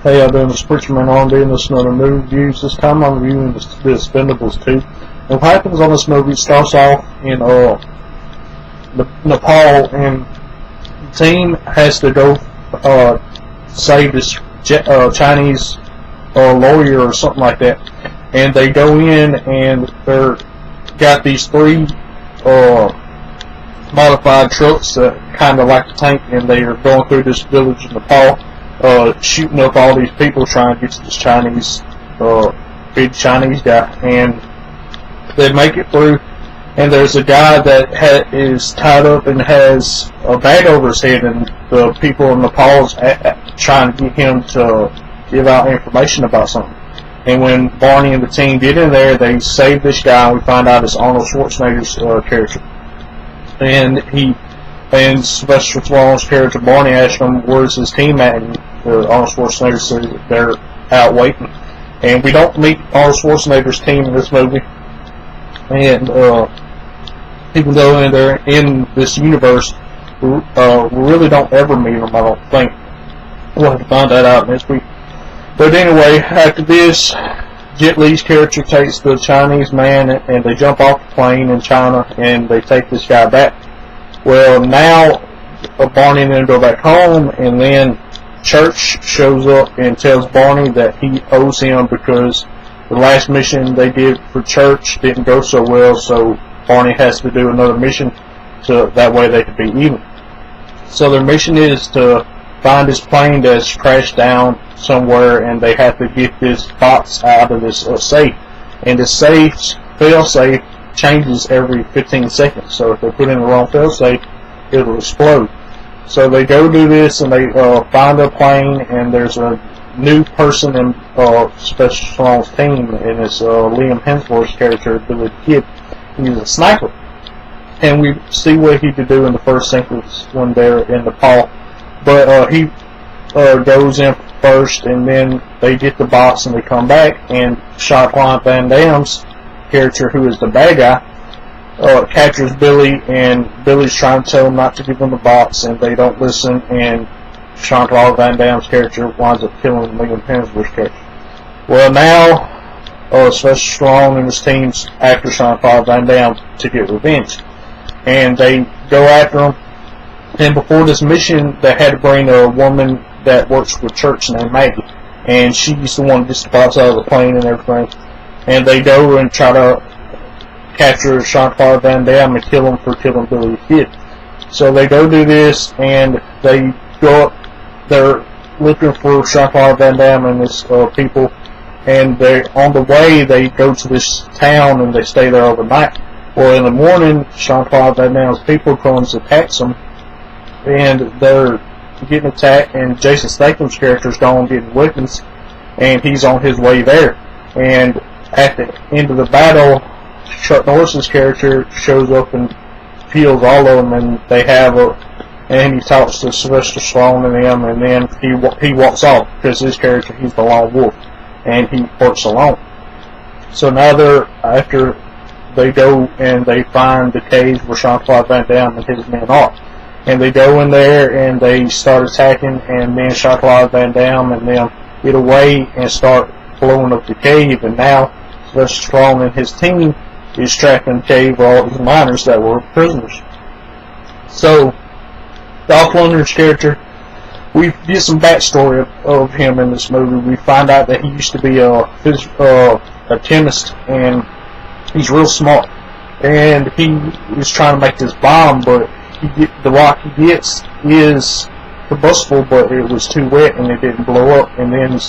Hey, I'm doing this Preacherman on doing this another movie reviews. This time I'm reviewing the Expendables 2. And what happens on this movie starts off in Nepal, and the team has to go save this Chinese lawyer or something like that. And they go in and they're got these three modified trucks that kind of like a tank, and they are going through this village in Nepal, shooting up all these people trying to get to this Chinese, big Chinese guy, and they make it through. And there's a guy that is tied up and has a bag over his head, and the people in Nepal trying to get him to give out information about something. And when Barney and the team get in there, they save this guy, and we find out it's Arnold Schwarzenegger's character. And Sylvester Stallone's character Barney asked him where's his team at, and Arnold Schwarzenegger said they're out waiting. And we don't meet Arnold Schwarzenegger's team in this movie. And even though they're in this universe, we really don't ever meet them, I don't think. We'll have to find that out next week. But anyway, after this, Jet Li's character takes the Chinese man and they jump off the plane in China and they take this guy back. Well, now Barney and them go back home, and then Church shows up and tells Barney that he owes him because the last mission they did for Church didn't go so well, so Barney has to do another mission so that way they could be even. So their mission is to find this plane that's crashed down somewhere, and they have to get this box out of this safe. And the safe's fail-safe changes every 15 seconds, so if they put in the wrong fail-safe, it'll explode. So they go do this, and they find a plane, and there's a new person in Special Stallone's team, and it's Liam Hemsworth's character, Billy the Kid. He's a sniper, and we see what he could do in the first sequence when they're in Nepal. But he goes in first, and then they get the box, and they come back, and Jean-Claude Van Damme's character, who is the bad guy, captures Billy, and Billy's trying to tell him not to give him the box, and they don't listen, and Jean-Claude Van Damme's character winds up killing Liam Hemsworth's character. Well, now Sylvester Stallone and his team's after Jean-Claude Van Damme to get revenge, and they go after him. And before this mission, they had to bring a woman that works with Church named Maggie, and she's the one that gets the box out of the plane and everything. And they go and try to capture Jean-Claude Van Damme and kill him for killing Billy the Kid. So they go do this, and they go up. They're looking for Jean-Claude Van Damme and his people, and they on the way they go to this town and they stay there overnight. Well, in the morning, Jean-Claude Van Damme's people comes and attacks them, and they're getting attacked, and Jason Statham's character's gone getting weapons, and he's on his way there. And at the end of the battle, Chuck Norris's character shows up and kills all of them, and they have and he talks to Sylvester Stallone and them, and then he walks off because his character, he's the lone wolf, and he works alone. So now after they go and they find the cage where Jean-Claude Van Damme and his men are. And they go in there and they start attacking, and then Jean-Claude Van Damme and them get away and start blowing up the cave. And now Sylvester Stallone and his team is trapping the cave where all these miners that were prisoners. So Dolph Lundgren's character, we get some backstory of him in this movie. We find out that he used to be a chemist, and he's real smart. And he was trying to make this bomb, but the rock he gets is combustible, but it was too wet and it didn't blow up. And then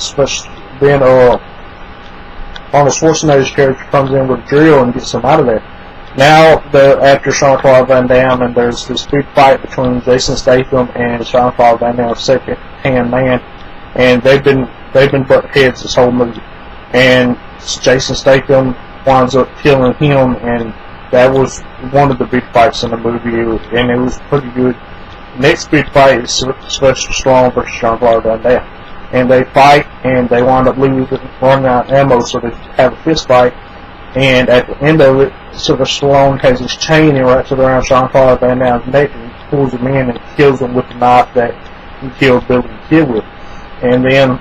Arnold Schwarzenegger's character comes in with a drill and gets him out of there. Now they're after Jean-Claude Van Damme, and there's this big fight between Jason Statham and Jean-Claude Van Damme's second-hand man, and they've been butt heads this whole movie. And Jason Statham winds up killing him, and that was one of the big fights in the movie, and it was pretty good. Next big fight is Sylvester Stallone versus Jean-Claude Van Damme. And they fight, and they wind up running out of ammo, so they have a fist fight. And at the end of it, Sylvester Stallone has his chain and wraps it around Jean-Claude Van Damme's neck and pulls him in and kills him with the knife that he killed Billy the Kid with. And then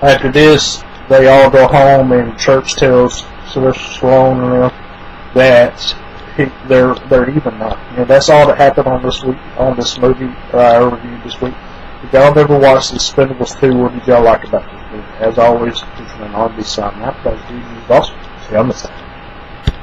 after this, they all go home, and Church tells Sylvester Stallone and them that they're even now. You know, that's all that happened on this movie I reviewed this week. If y'all have ever watched Expendables 2, what did y'all like about this movie? As always, featuring an R&B sign out. Guys, do you awesome. See y'all next time.